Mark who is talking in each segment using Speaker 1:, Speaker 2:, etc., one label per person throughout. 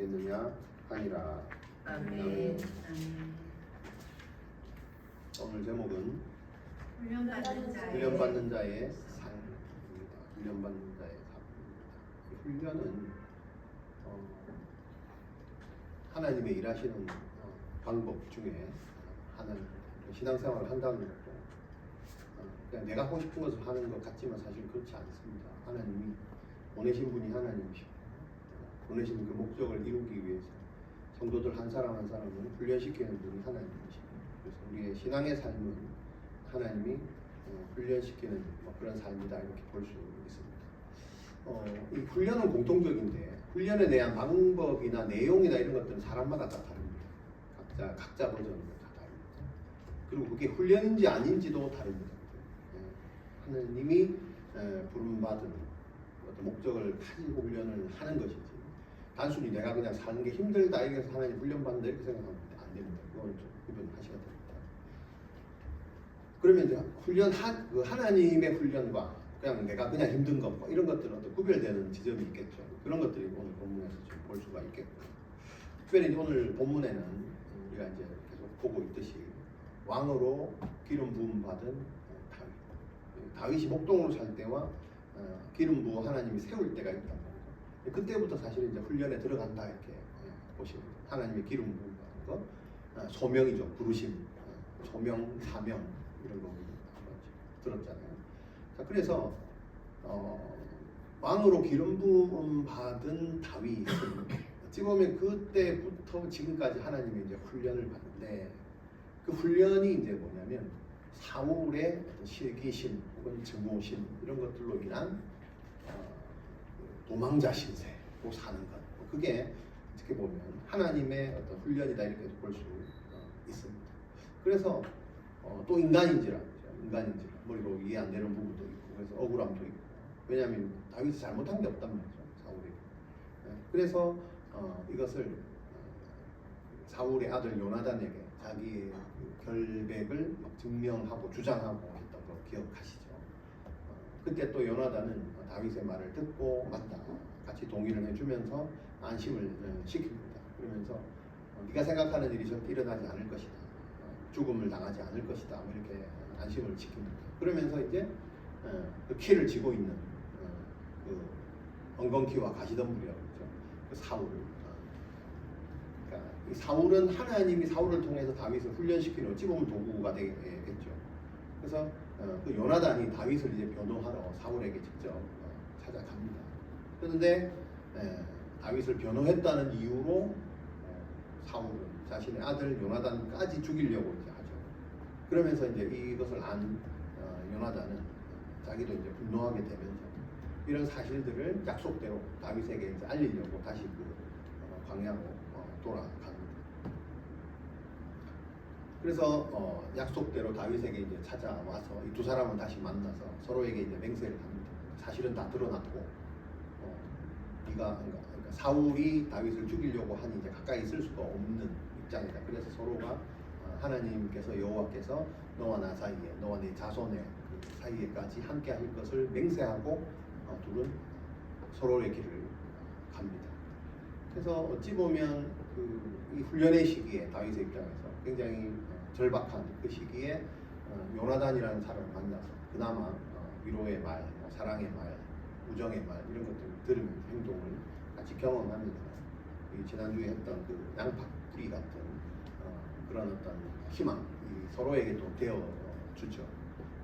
Speaker 1: 되겠느냐 하니라.
Speaker 2: 아멘.
Speaker 1: 오늘 제목은
Speaker 2: 훈련받는 자의
Speaker 1: 훈련받는 자의 삶입니다. 훈련받는 자의 삶입니다. 훈련은 하나님의 일하시는 방법 중에 하나입니다. 신앙생활을 한다는 것도 그냥 내가 하고 싶은 것을 하는 것 같지만 사실 그렇지 않습니다. 하나님이 보내신 분이 하나님이시고 보내신 그 목적을 이루기 위해서 성도들 한 사람 한 사람을 훈련시키는 분이 하나님이시고, 그래서 우리의 신앙의 삶은 하나님이 훈련시키는 그런 삶이다 이렇게 볼 수 있습니다. 이 훈련은 공통적인데 훈련에 대한 방법이나 내용이나 이런 것들은 사람마다 다 다릅니다. 각자 버전은 다 다릅니다. 그리고 그게 훈련인지 아닌지도 다릅니다. 하나님이 부름받은 어떤 목적을 가지고 훈련을 하는 것이지 단순히 내가 그냥 사는 게 힘들다 이래서 하나님 훈련받는다 이렇게 생각하면 안 됩니다. 그건 좀 구분하셔야 됩니다. 그러면 이제 하나님의 훈련과 그냥 내가 그냥 힘든 것 이런 것들은 어떤 구별되는 지점이 있겠죠. 그런 것들이 오늘 본문에서 좀 볼 수가 있겠고요. 특별히 오늘 본문에는 우리가 이제 계속 보고 있듯이 왕으로 기름 부음 받은 다윗이 목동으로 살 때와 기름 부어 하나님이 세울 때가 있단 말이죠. 그때부터 사실 이제 훈련에 들어간다 이렇게 보시면 하나님의 기름 부음 받은 거, 소명이죠. 부르심, 소명, 사명 이런 거 들었잖아요. 자, 그래서 왕으로 기름 부음 받은 다윗은 어찌 보면 그때부터 지금까지 하나님의 이제 훈련을 받는데 그 훈련이 이제 뭐냐면 사울의 실기심 혹은 증오심 이런 것들로 인한 도망자 신세로 사는 것, 그게 어떻게 보면 하나님의 어떤 훈련이다 이렇게 볼 수 있습니다. 그래서 또 인간인지라 머리로 이해 안 되는 부분도 있고 그래서 억울함도 있고, 왜냐하면 다윗이 잘못한 게 없단 말이죠. 사울이. 그래서 이것을 사울의 아들 요나단에게 자기의 결백을 증명하고 주장하고 했던 거 기억하시죠? 그때 또 요나단은 다윗의 말을 듣고 맞다 같이 동의를 해주면서 안심을 시킵니다. 그러면서 네가 생각하는 일이 절대 일어나지 않을 것이다, 죽음을 당하지 않을 것이다 이렇게 안심을 시킵니다. 그러면서 이제 그 키를 쥐고 있는 그 엉겅퀴와 가시덤불이라고 그러죠. 그 사울. 그러니까 이 사울은 하나님이 사울을 통해서 다윗을 훈련시키는 어찌 보면 도구가 되겠죠. 그래서 그 요나단이 다윗을 이제 변호하러 사울에게 직접 찾아갑니다. 그런데 다윗을 변호했다는 이유로 사울은 자신의 아들 요나단까지 죽이려고 이제 하죠. 그러면서 이제 이것을 안 요나단은 자기도 이제 분노하게 되면서 이런 사실들을 약속대로 다윗에게 이제 알리려고 다시 그 광야로 돌아갑니다. 그래서 약속대로 다윗에게 이제 찾아와서 이 두 사람은 다시 만나서 서로에게 이제 맹세를 합니다. 사실은 다 드러났고, 그러니까 사울이 다윗을 죽이려고 하니 이제 가까이 있을 수가 없는 입장이다. 그래서 서로가 하나님께서 여호와께서 너와 나 사이에, 너와 네 자손의 사이에까지 함께 할 것을 맹세하고 둘은 서로의 길을 갑니다. 그래서 어찌 보면 이 훈련의 시기에 다윗의 입장에서 굉장히 절박한 그 시기에 요나단이라는 사람을 만나서 그나마 위로의 말, 사랑의 말, 우정의 말 이런 것들을 들으면서 행동을 같이 경험하면서 지난주에 했던 그 양파뿌리 같은 그런 어떤 희망 서로에게 또 되어 주죠.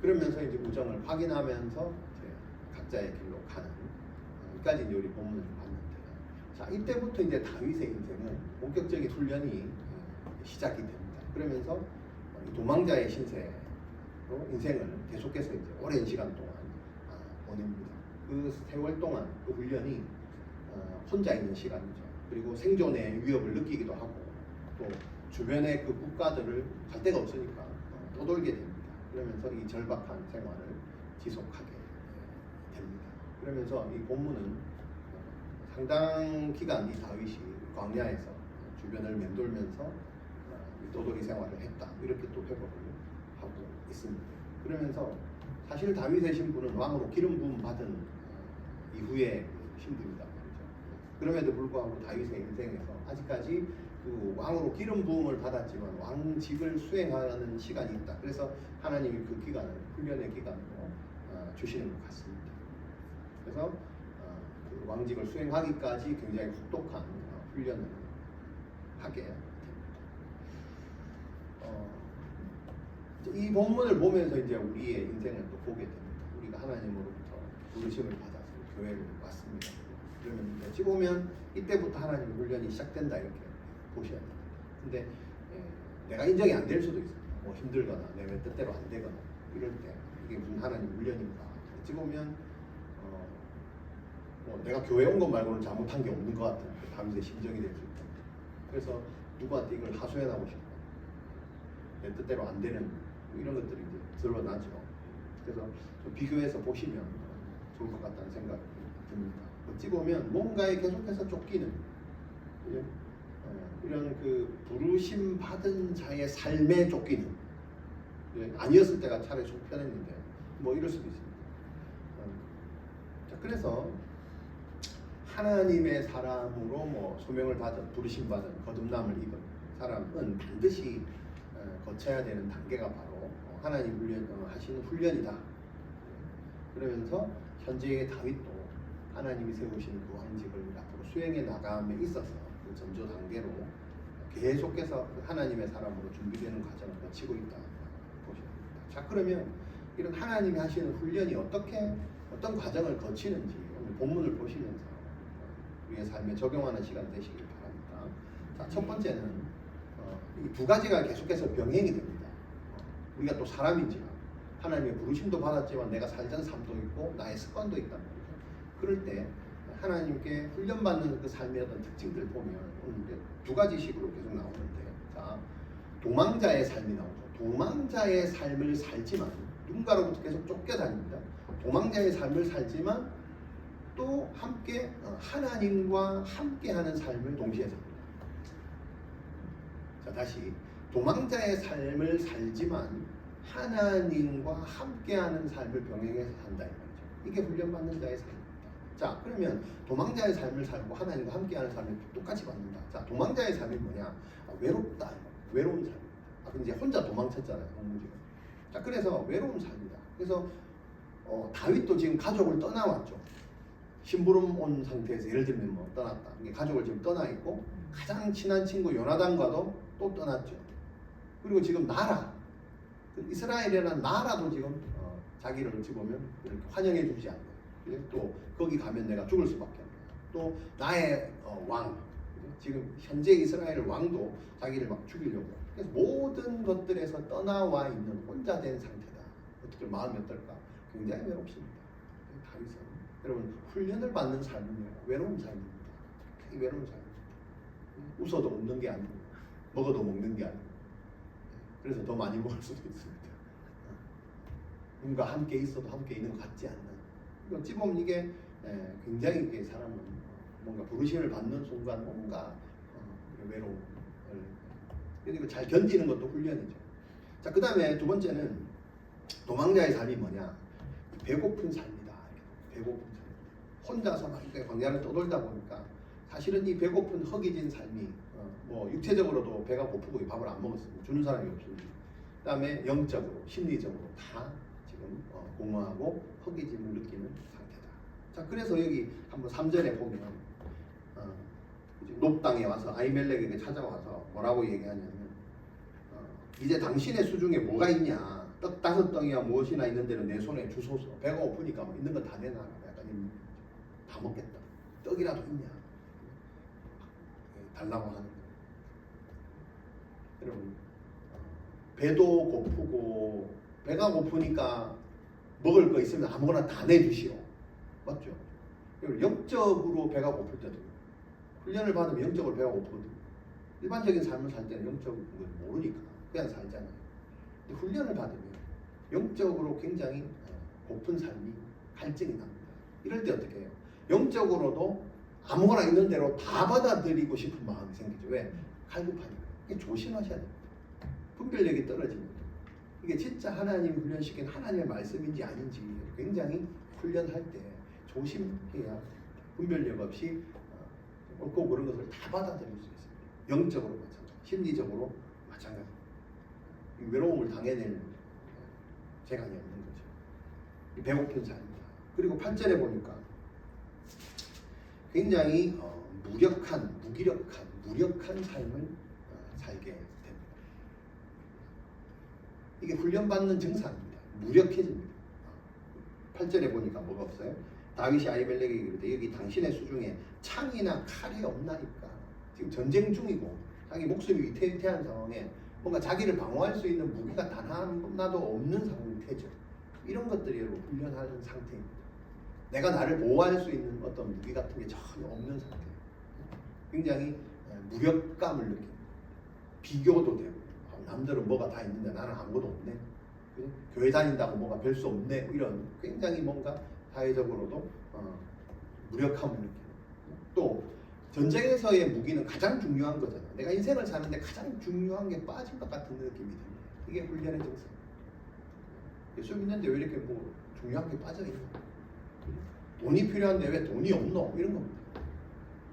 Speaker 1: 그러면서 이제 우정을 확인하면서 이제 각자의 길로 가는 여기까지 이제 우리 본문을 봤는데, 자 이때부터 이제 다윗의 인생은 본격적인 훈련이 시작이 됩니다. 그러면서 도망자의 신세로 인생을 계속해서 이제 오랜 시간 동안 보냅니다. 그 세월 동안 그 훈련이 혼자 있는 시간이죠. 그리고 생존의 위협을 느끼기도 하고 또 주변의 그 국가들을 갈 데가 없으니까 떠돌게 됩니다. 그러면서 이 절박한 생활을 지속하게 됩니다. 그러면서 이 본문은 상당 기간 이 다윗이 광야에서 주변을 맴돌면서 떠돌이 생활을 했다 이렇게 또 회복을 하고 있습니다. 그러면서 사실 다윗의 신분은 왕으로 기름 부음 받은 이후의 신분이다 말이죠. 그럼에도 불구하고 다윗의 인생에서 아직까지 그 왕으로 기름 부음을 받았지만 왕직을 수행하는 시간이 있다. 그래서 하나님이 그 기간을 훈련의 기간으로 주시는 것 같습니다. 그래서 그 왕직을 수행하기까지 굉장히 혹독한 훈련을 하게 됩니다. 이 본문을 보면서 이제 우리의 인생을 또 보게 됩니다. 우리가 하나님으로부터 부르심을 받아서 교회를 왔습니다. 그러면 어찌 보면 이때부터 하나님의 훈련이 시작된다 이렇게 보셔야 됩니다. 근데 내가 인정이 안 될 수도 있어요. 뭐 힘들거나 내 뜻대로 안 되거나 이럴 때 이게 무슨 하나님 훈련인가? 어찌 보면 뭐 내가 교회 온 것 말고는 잘못한 게 없는 것 같은 다윗의 심정이 될 수 있다. 그래서 누구한테 이걸 하소연하고 싶고 내 뜻대로 안 되는 이런 것들이 이제 드러나죠. 그래서 좀 비교해서 보시면 좋을 것 같다는 생각이 듭니다. 어찌 보면 뭔가에 계속해서 쫓기는 이런 그 부르심 받은 자의 삶에 쫓기는 아니었을 때가 차라리 좀 편했는데 뭐 이럴 수도 있습니다. 자, 그래서 하나님의 사람으로 뭐 소명을 받은 부르심 받은 거듭남을 입은 사람은 반드시 거쳐야 되는 단계가 바로 하나님 하시는 훈련이다. 그러면서 현재의 다윗도 하나님이 세우시는 그 왕직을 앞으로 수행해 나감에 있어서 그 전조 단계로 계속해서 하나님의 사람으로 준비되는 과정을 거치고 있다 보십니다. 자, 그러면 이런 하나님이 하시는 훈련이 어떤 과정을 거치는지 오늘 본문을 보시면서 우리의 삶에 적용하는 시간 되시길 바랍니다. 자, 첫 번째는 이 두 가지가 계속해서 병행이 됩니다. 우리가 또 사람이지만 하나님의 부르심도 받았지만 내가 살던 삶도 있고 나의 습관도 있단 말이죠. 그럴 때 하나님께 훈련받는 그 삶의 어떤 특징들 보면 오늘 두 가지식으로 계속 나오는데, 자, 도망자의 삶이 나오죠. 도망자의 삶을 살지만 누군가로부터 계속 쫓겨다닙니다. 도망자의 삶을 살지만 또 함께 하나님과 함께하는 삶을 동시에 삽니다. 자, 다시 도망자의 삶을 살지만 하나님과 함께하는 삶을 병행해서 산다 이 말이죠. 이게 훈련받는 자의 삶입니다. 자, 그러면 도망자의 삶을 살고 하나님과 함께하는 삶을 똑같이 받는다. 자, 도망자의 삶이 뭐냐? 외롭다. 외로운 삶입니다. 근데 이제 혼자 도망쳤잖아요, 지금. 자, 그래서 외로운 삶이다. 그래서 다윗도 지금 가족을 떠나왔죠. 심부름 온 상태에서 예를 들면 뭐 떠났다. 가족을 지금 떠나 있고 가장 친한 친구 요나단과도 또 떠났죠. 그리고 지금 나라, 이스라엘이라는 나라도 지금 자기를 어찌 보면 이렇게 환영해 주지 않고 또 거기 가면 내가 죽을 수밖에 없고 또 나의 왕, 지금 현재 이스라엘 왕도 자기를 막 죽이려고. 그래서 모든 것들에서 떠나와 있는 혼자 된 상태다. 어떻게 마음이 어떨까? 굉장히 외롭습니다. 다윗은 여러분 훈련을 받는 삶은요 외로운 삶입니다. 외로운 삶입니다. 웃어도 웃는 게 아니고 먹어도 먹는 게 아니고 그래서 더 많이 먹을 수도 있습니다. 누군가 함께 있어도 함께 있는 것 같지 않는. 어찌 보면 이게 굉장히 이게 사람은 뭔가 부르심을 받는 순간 뭔가 외로움을 그리고 잘 견디는 것도 훈련이죠. 자, 그 다음에 두 번째는 도망자의 삶이 뭐냐? 배고픈 삶이다. 배고픈 삶. 혼자서 막 광야를 떠돌다 보니까 사실은 이 배고픈 허기진 삶이 뭐 육체적으로도 배가 고프고 밥을 안 먹었습니다. 주는 사람이 없습니다. 그 다음에 영적으로, 심리적으로 다 지금 공허하고 허기짐을 느끼는 상태다. 자, 그래서 여기 한번 3절에 보면 높 땅에 와서 아히멜렉에게 찾아와서 뭐라고 얘기하냐면 이제 당신의 수중에 뭐가 있냐? 떡 5덩이와 무엇이나 있는 데는 내 손에 주소서. 배가 고프니까 뭐 있는 거 다 내놔라. 약간 다 먹겠다. 떡이라도 있냐? 달라고 하는 거예요. 여러분 배도 고프고 배가 고프니까 먹을 거 있으면 아무거나 다 내주시오. 맞죠? 영적으로 배가 고플 때도 훈련을 받으면 영적으로 배가 고프거든요. 일반적인 삶을 살 때는 영적인 걸 모르니까 그냥 살잖아요. 근데 훈련을 받으면 영적으로 굉장히 고픈 삶이 갈증이 납니다. 이럴 때 어떻게 해요? 영적으로도 아무거나 있는 대로 다 받아들이고 싶은 마음이 생기죠. 왜? 갈급하니까. 이게 조심하셔야 됩니다. 분별력이 떨어집니다. 이게 진짜 하나님이 훈련시킨 하나님의 말씀인지 아닌지 굉장히 훈련할 때 조심해야 분별력 없이 없고 그런 것을 다 받아들일 수 있습니다. 영적으로 마찬가지, 심리적으로 마찬가지. 외로움을 당해낼 재간이 없는 거죠. 배고픈 삶이다. 그리고 8절에 보니까 굉장히 무력한 삶을 살게 됩니다. 이게 훈련받는 증상입니다. 무력해집니다. 8절에 보니까 뭐가 없어요? 다윗이 아히멜렉에게 이르되 여기 당신의 수중에 창이나 칼이 없나니까. 지금 전쟁 중이고 자기 목숨이 위태위태한 상황에 뭔가 자기를 방어할 수 있는 무기가 단 하나도 없는 상태죠. 이런 것들이 여러분 훈련하는 상태입니다. 내가 나를 보호할 수 있는 어떤 무기 같은 게 전혀 없는 상태. 굉장히 무력감을 느낍니다. 비교도 되고 남들은 뭐가 다 있는데 나는 아무것도 없네. 교회 다닌다고 뭐가 별 수 없네. 이런 굉장히 뭔가 사회적으로도 무력함을 느끼고, 또 전쟁에서의 무기는 가장 중요한 거잖아. 내가 인생을 사는데 가장 중요한 게 빠진 것 같은 느낌이 듭니다. 이게 훈련의 증상. 예수 믿는데 왜 이렇게 뭐 중요한 게 빠져 있나? 돈이 필요한데 왜 돈이 없노? 이런 겁니다.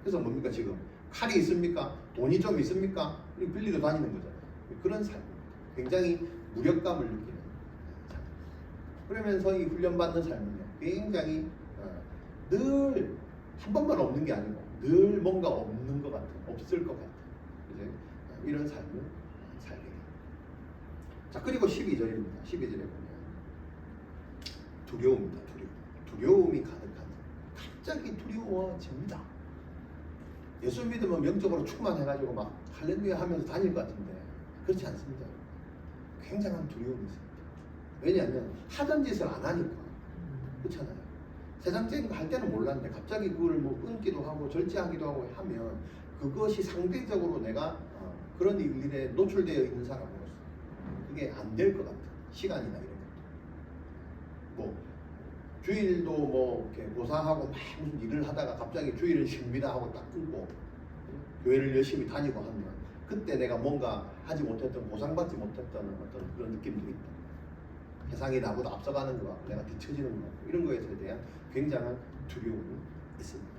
Speaker 1: 그래서 뭡니까 지금? 칼이 있습니까? 돈이 좀 있습니까? 빌리러 다니는 거잖아요. 그런 삶. 굉장히 무력감을 느끼는 삶. 그러면서 이 훈련받는 삶은요, 굉장히 늘 한 번만 없는 게 아니고 늘 뭔가 없는 것 같은, 없을 것 같은, 이제 이런 삶을 살게 됩니다. 자, 그리고 12절입니다. 12절에 보면 두려움입니다. 두려움이 가득한 삶. 갑자기 두려워집니다. 예수 믿으면 영적으로 충만해가지고 막 할렐루야 하면서 다닐 것 같은데 그렇지 않습니다. 굉장한 두려움이 있습니다. 왜냐하면 하던 짓을 안 하니까. 그렇잖아요. 세상적인 거 할 때는 몰랐는데 갑자기 그걸 뭐 끊기도 하고 절제하기도 하고 하면 그것이 상대적으로 내가 그런 일에 노출되어 있는 사람으로서 그게 안 될 것 같은 시간이나 이런 것들. 뭐 주일도 뭐 이렇게 고사하고 막 무슨 일을 하다가 갑자기 주일은 쉽니다 하고 딱 끊고 교회를 열심히 다니고 하면 그때 내가 뭔가 하지 못했던, 보상받지 못했던 어떤 그런 느낌들이 있다. 세상이 나보다 앞서가는 것 같고 내가 뒤처지는 것 같고 이런 거에 대한 굉장한 두려움이 있습니다.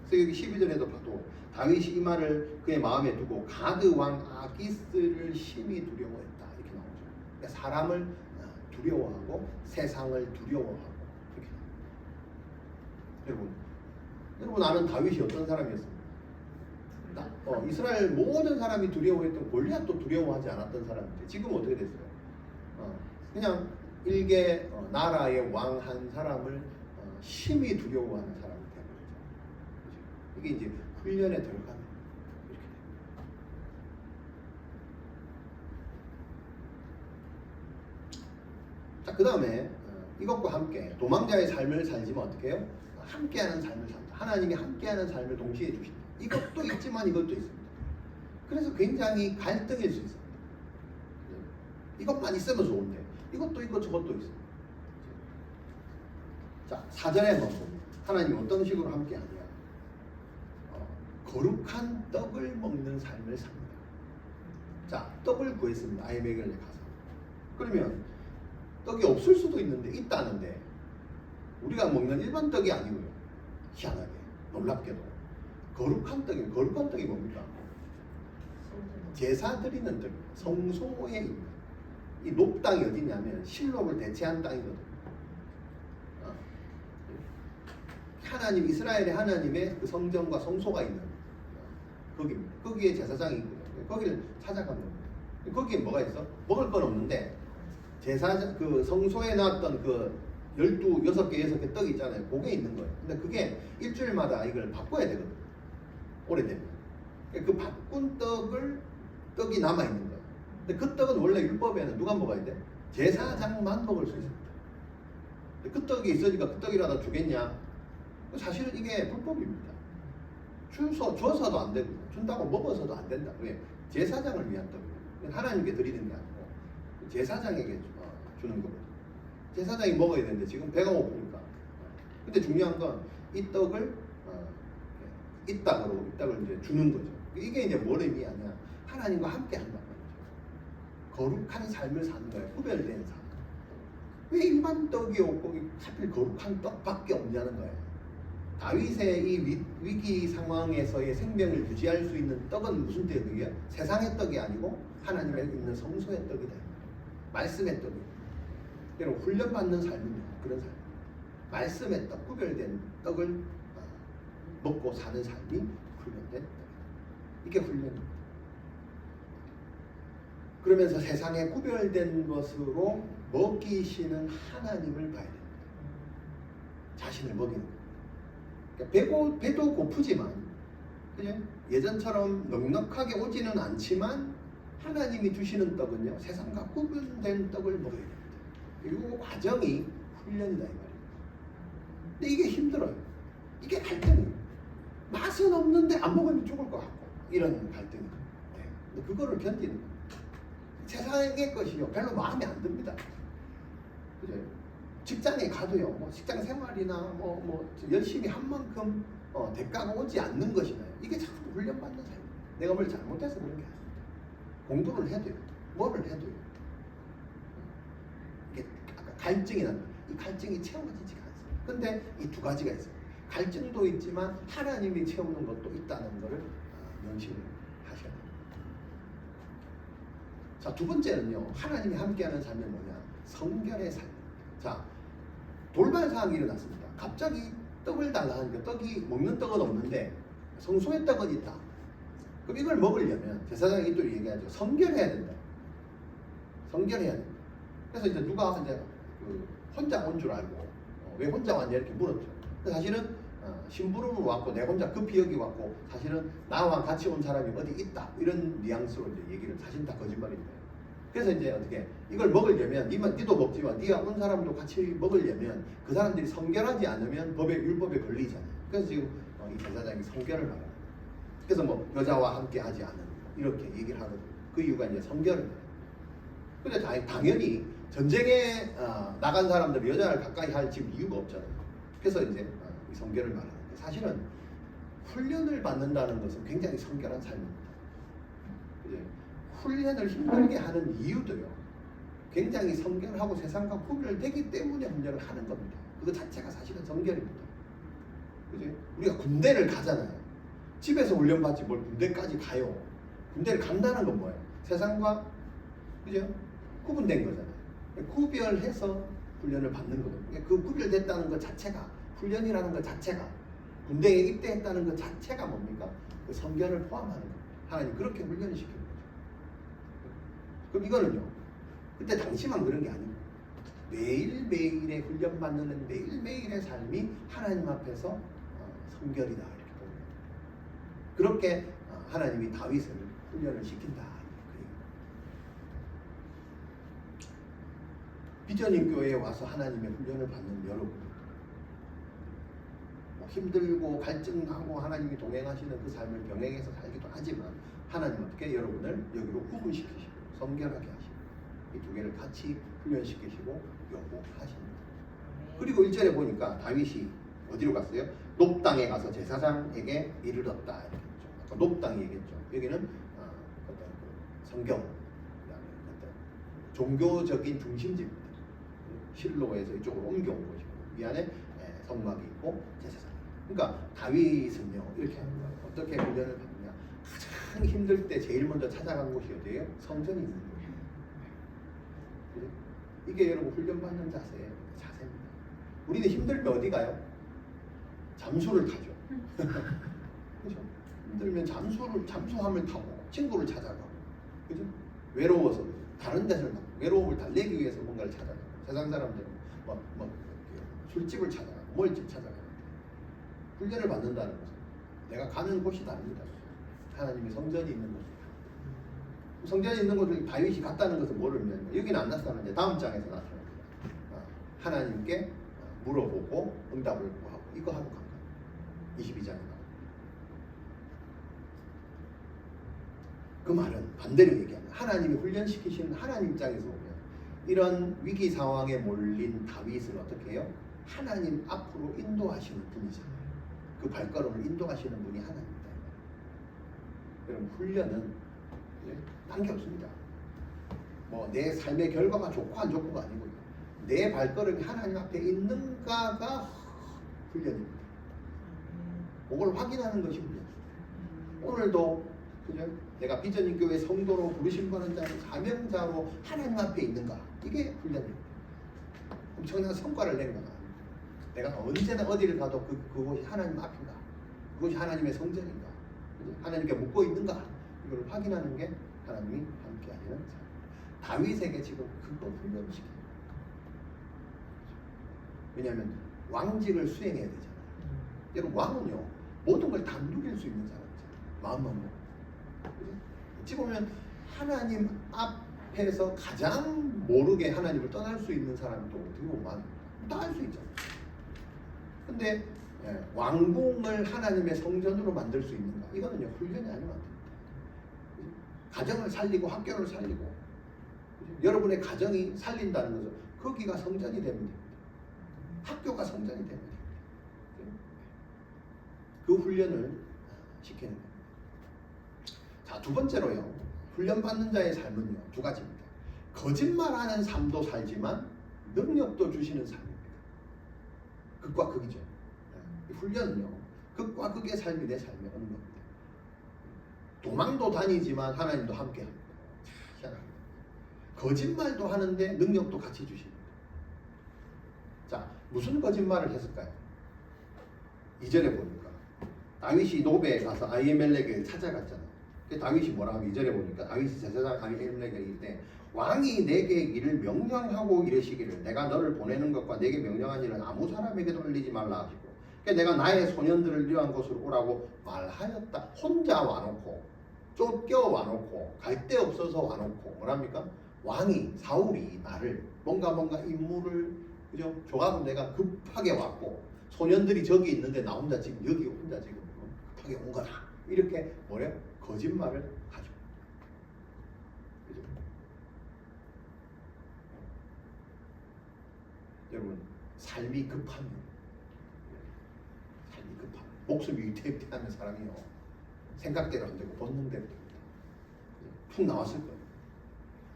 Speaker 1: 그래서 여기 12절에도 봐도 다윗이 이 말을 그의 마음에 두고 가드 왕 아기스를 심히 두려워했다 이렇게 나오죠. 그러니까 사람을 두려워하고 세상을 두려워하고 이렇게 나옵니다. 여러분 아는 다윗이 어떤 사람이었습니까? 이스라엘 모든 사람이 두려워했던 골리앗도 두려워하지 않았던 사람인데 지금 어떻게 됐어요? 그냥 일개 나라의 왕 한 사람을 심히 두려워하는 사람이 되버리죠. 이게 이제 훈련에 들어가는 이렇게 됩니다. 자, 그 다음에 이것과 함께 도망자의 삶을 살지만 어떻게 해요? 함께하는 삶을 산다. 하나님이 함께하는 삶을 동시에 주신다. 이것도 있지만 이것도 있습니다. 그래서 굉장히 갈등일 수 있습니다. 이것만 있으면 좋은데 이것도 있고 저것도 있습니다. 자, 4절에 한번 봅니다. 하나님 어떤 식으로 함께하냐? 거룩한 떡을 먹는 삶을 삽니다. 자, 떡을 구했습니다. 아히멜렉에 가서. 그러면 떡이 없을 수도 있는데 있다는데 우리가 먹는 일반 떡이 아니고요. 희한하게, 놀랍게도 거룩한 떡이 뭡니까? 제사 드리는 떡, 성소에 있는 이 높당이 어디냐면 실록을 대체한 땅이거든요. 하나님, 이스라엘의 하나님의 그 성전과 성소가 있는 거기입니다. 거기에 제사장이 있고요. 거기를 찾아간 겁니다. 거기에 뭐가 있어? 먹을 건 없는데 제사장 그 성소에 놨던 그 6개 떡이 있잖아요. 그게 있는 거예요. 근데 그게 일주일마다 이걸 바꿔야 되거든요. 오래되면. 그 바꾼 떡이 남아 있는 거예요. 근데 그 떡은 원래 율법에는 누가 먹어야 돼? 제사장만 먹을 수 있습니다. 그 떡이 있으니까 그 떡이라도 주겠냐? 사실은 이게 불법입니다. 줘서도 안 되고 준다고 먹어서도 안 된다. 왜? 제사장을 위한 떡이에요. 하나님께 드리는 게 아니고 제사장에게 주는 거거든요. 제사장이 먹어야 되는데 지금 배가 고프니까. 근데 중요한 건 이 떡을 이 떡을 이제 주는 거죠. 이게 이제 뭘 의미하냐? 하나님과 함께 한다는 거죠. 거룩한 삶을 사는 거예요. 구별된 삶. 왜 일반 떡이 없고 하필 거룩한 떡밖에 없냐는 거예요. 다윗의 이 위기 상황에서의 생명을 유지할 수 있는 떡은 무슨 떡이에요? 세상의 떡이 아니고 하나님의 있는 성소의 떡이다. 말씀의 떡이. 여러분 훈련받는 삶은요 그런 삶. 말씀의 떡, 구별된 떡을 먹고 사는 삶이 훈련된 떡. 이게 훈련입니다. 그러면서 세상에 구별된 것으로 먹이시는 하나님을 봐야 됩니다. 자신을 먹이는 것. 그러니까 배도 고프지만 그죠? 예전처럼 넉넉하게 오지는 않지만 하나님이 주시는 떡은요 세상과 구분된 떡을 먹어야 됩니다. 이 과정이 훈련이다 이 말이에요. 근데 이게 힘들어요. 이게 갈등이에요. 맛은 없는데 안 먹으면 죽을 것 같고 이런 갈등이에요. 네. 근데 그거를 견디는 거예요. 세상의 것이요 별로 마음에 안 듭니다. 그죠? 직장에 가도요 뭐 직장 생활이나 뭐 열심히 한 만큼 대가가 오지 않는 것이나요. 이게 자꾸 훈련받는 삶이에요. 내가 뭘 잘못해서 그런 게 아닙니다. 공부를 해도요 뭐를 해도요 이게 아까 갈증이 난다. 이 갈증이 채워지지가 않습니다. 근데 이 두 가지가 있어요. 갈증도 있지만 하나님이 채우는 것도 있다는 것을 명심을 하셔야 됩니다. 자, 두 번째는요 하나님이 함께하는 삶이 뭐냐? 성결의 삶. 자, 돌발 사항이 일어났습니다. 갑자기 떡을 달라 하니까 떡이 먹는 떡은 없는데 성소의 떡은 있다. 그럼 이걸 먹으려면 제사장이 또 얘기하죠. 성결해야 된다. 성결해야 된다. 그래서 이제 누가 이제 혼자 온 줄 알고 왜 혼자 왔냐 이렇게 물었죠. 사실은 심부름으로 왔고 내 혼자 급히 여기 왔고 사실은 나와 같이 온 사람이 어디 있다 이런 뉘앙스로 이제 얘기를 사실 다 거짓말입니다. 그래서 이제 어떻게 이걸 먹으려면 니도 먹지만 니가 온 사람도 같이 먹으려면 그 사람들이 성결하지 않으면 율법에 걸리잖아요. 그래서 지금 이 제사장이 성결을 말합니다. 그래서 뭐 여자와 함께 하지 않은 이렇게 얘기를 하거든요. 그 이유가 이제 성결을 말해요. 근데 당연히 전쟁에 나간 사람들 여자를 가까이 할 지금 이유가 없잖아요. 그래서 이제 이 성결을 말하는데 사실은 훈련을 받는다는 것은 굉장히 성결한 삶입니다. 이제 훈련을 힘들게 하는 이유도요. 굉장히 성결하고 세상과 구별되기 때문에 훈련을 하는 겁니다. 그거 자체가 사실은 성결입니다. 그죠? 우리가 군대를 가잖아요. 집에서 훈련받지 뭘 군대까지 가요. 군대를 간다는 건 뭐예요? 세상과 그죠? 구분된 거잖아요. 구별해서 훈련을 받는 거거든요. 그 구별됐다는 것 자체가 훈련이라는 것 자체가 군대에 입대했다는 것 자체가 뭡니까? 그 성결을 포함하는 겁니다. 하나님 그렇게 훈련을 시키는 거죠. 그럼 이거는요. 그때 당시만 그런 게 아니고 매일매일의 훈련받는 매일매일의 삶이 하나님 앞에서 성결이다 이렇게 보는 거예요. 그렇게 하나님이 다윗을 훈련을 시킨다. 비전인 교회에 와서 하나님의 훈련을 받는 여러분, 힘들고 갈증하고 하나님이 동행하시는 그 삶을 병행해서 살기도 하지만 하나님 어떻게 여러분을 여기로 구분시키시고 성결하게 하시고 이 두 개를 같이 훈련시키시고 요구하십니다. 그리고 1절에 보니까 다윗이 어디로 갔어요? 높당에 가서 제사장에게 이르렀다 이렇게 했죠. 아까 높당 얘기했죠. 여기는 어떤 성경, 그다음에 어떤 종교적인 중심지입니다. 실로에서 이쪽으로 옮겨온 것이고 이 안에 성막이 있고 제사장. 그러니까 다윗은요 이렇게 하는 거예요. 어떻게 훈련을 받느냐? 가장 힘들 때 제일 먼저 찾아간 곳이 어디예요? 성전이 있는 거예요. 이게 여러분 훈련받는 자세입니다. 우리는 힘들면 어디 가요? 잠수를 타죠. 그렇죠? 힘들면 잠수함을 타고 친구를 찾아가고, 그죠? 외로워서 다른 데서 외로움을 달래기 위해서 뭔가를 찾아가고, 세상 사람들은 술집을 찾아가고, 뭘 찾아가고. 훈련을 받는다는 것은 내가 가는 곳이 다릅니다. 하나님의 성전이 있는 곳. 성전이 있는 곳을 다윗이 갔다는 것은 뭐를 의미하냐? 여기는 안 나타나는데 다음 장에서 나타납니다. 하나님께 물어보고 응답을 구하고 이거 하고 간 거예요. 22장에 나옵니다. 그 말은 반대로 얘기하면 하나님이 훈련시키시는 하나님 입장에서 보면 이런 위기 상황에 몰린 다윗을 어떻게 해요? 하나님 앞으로 인도하시는 분이잖아요. 그 발걸음을 인도하시는 분이 하나님입니다. 여러분 훈련은 딴 게 없습니다. 뭐 내 삶의 결과가 좋고 안 좋고가 아니고요. 내 발걸음이 하나님 앞에 있는가가 훈련입니다. 그걸 확인하는 것이 훈련. 오늘도 그죠? 내가 비전인 교회 성도로 부르심 받은 자로 사명자로 하나님 앞에 있는가? 이게 훈련입니다. 엄청난 성과를 낸 거다. 내가 언제나 어디를 가도 그곳이 하나님 앞인가? 그것이 하나님의 성전인가? 하나님께 묻고 있는가? 이걸 확인하는 게 하나님이 함께하는 삶. 다윗에게 지금 그거 훈련시켜요. 왜냐하면 왕직을 수행해야 되잖아요. 여러분 왕은요 모든 걸 다 누릴 수 있는 사람이잖아요. 마음만 먹고. 어찌 보면 하나님 앞에서 가장 모르게 하나님을 떠날 수 있는 사람이 또 어떻게 보면 다 할 수 있잖아요. 근데 왕궁을 하나님의 성전으로 만들 수 있는가? 이거는요 훈련이 아니면 안 됩니다. 가정을 살리고 학교를 살리고 여러분의 가정이 살린다는 것은 거기가 성전이 되면 됩니다. 학교가 성전이 되면 됩니다. 그 훈련을 시키는 겁니다. 자, 두 번째로요. 훈련받는 자의 삶은요. 두 가지입니다. 거짓말하는 삶도 살지만 능력도 주시는 삶입니다. 극과 극이죠. 훈련은요. 극과 극의 삶이 내 삶에 오는 겁니다. 도망도 다니지만 하나님도 함께합니다. 희한합니다. 거짓말도 하는데 능력도 같이 주십니다. 자, 무슨 거짓말을 했을까요? 2절에 보니까 다윗이 노베에 가서 아히멜렉을 찾아갔잖아요. 다윗이 뭐라 하면 2절에 보니까 다윗이 제사장 아히멜렉에게 이르되 왕이 내게 이를 명령하고 이르시기를 내가 너를 보내는 것과 내게 명령한 일은 아무 사람에게도 알리지 말라 하시고 내가 나의 소년들을 이러한 곳으로 오라고 말하였다. 혼자 와놓고 쫓겨 와놓고 갈 데 없어서 와놓고 뭐랍니까? 왕이 사울이 나를 뭔가 임무를 그죠? 조각은 내가 급하게 왔고 소년들이 저기 있는데 나 혼자 지금 여기 혼자 지금 급하게 온 거다. 이렇게 뭐래요? 거짓말을 하죠. 그죠? 여러분 삶이 급하면 목숨이 위태위태하는 사람이요 생각대로 안 되고 본능대로 됩니다. 푹 나왔을 거예요.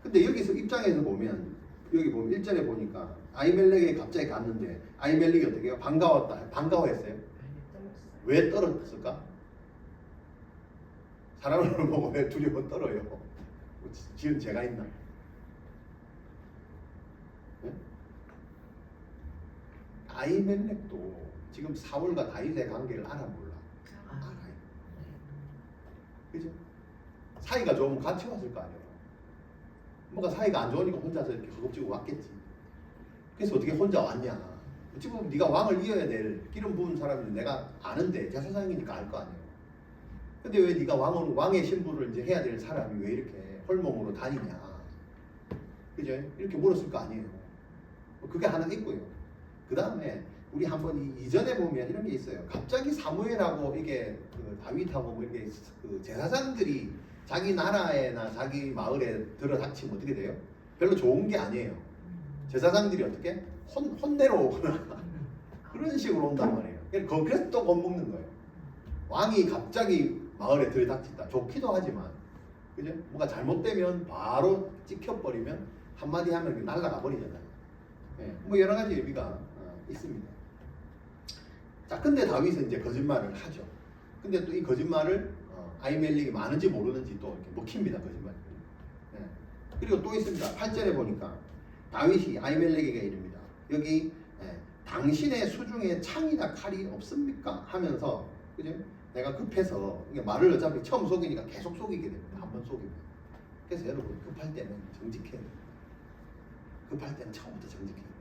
Speaker 1: 근데 여기서 입장에서 보면 여기 보면 1절에 보니까 아히멜렉에 갑자기 갔는데 아히멜렉이 어떻게 해요? 반가워했어요? 왜 떨었을까? 사람을 보고 왜 두려워 떨어요? 지금 제가 있나? 네? 아히멜렉도 지금 사울과 다윗의 관계를 알아 몰라? 알아요. 그죠? 사이가 좋으면 같이 왔을 거 아니에요. 뭔가 사이가 안 좋으니까 혼자서 이렇게 허겁지겁 왔겠지. 그래서 어떻게 혼자 왔냐? 어찌 보면 네가 왕을 이어야 될 기름 부은 사람인데 내가 아는데 제사장이니까 알 거 아니에요. 근데 왜 네가 왕의 신부를 이제 해야 될 사람이 왜 이렇게 홀몸으로 다니냐? 그죠? 이렇게 물었을 거 아니에요. 그게 하나 있고요. 그 다음에 우리 한번 이전에 보면 이런 게 있어요. 갑자기 사무엘하고 이게 다윗하고 뭐 이렇게 제사장들이 자기 나라에나 자기 마을에 들어닥치면 어떻게 돼요? 별로 좋은 게 아니에요. 제사장들이 어떻게 혼내러 오거나 그런 식으로 온단 말이에요. 그래서 또 겁먹는 거예요. 왕이 갑자기 마을에 들어닥친다. 좋기도 하지만 그죠? 뭔가 잘못되면 바로 찍혀버리면 한마디 하면 날아가 버리잖아요. 네, 뭐 여러 가지 의미가 있습니다. 자, 근데 다윗은 이제 거짓말을 하죠. 근데 또 이 거짓말을 아히멜렉이 많은지 모르는지 또 이렇게 먹힙니다. 거짓말. 네. 그리고 또 있습니다. 8절에 보니까 다윗이 아히멜렉에게 이릅니다. 여기 당신의 수중에 창이나 칼이 없습니까? 하면서 그죠? 내가 급해서 이게 말을 어차피 처음 속이니까 계속 속이게 됩니다. 한 번 속이면. 그래서 여러분 급할 때는 정직해야 됩니다. 급할 때는 처음부터 정직해야 돼요.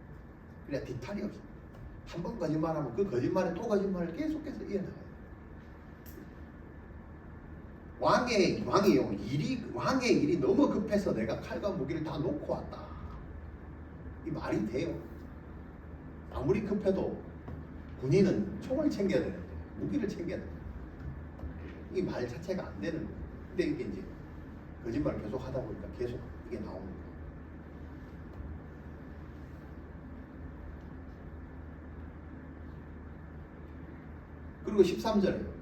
Speaker 1: 그래야 뒤탈이 없습니다. 한 번 거짓말하면 그 거짓말에 또 거짓말을 계속해서 이어나가요. 왕의 일이 너무 급해서 내가 칼과 무기를 다 놓고 왔다. 이 말이 돼요? 아무리 급해도 군인은 총을 챙겨야 되는데 무기를 챙겨야 됩니다. 이 말 자체가 안 되는 거예요. 근데 이게 이제 거짓말을 계속 하다 보니까 계속 이게 나오는 거예요. 그리고 13절에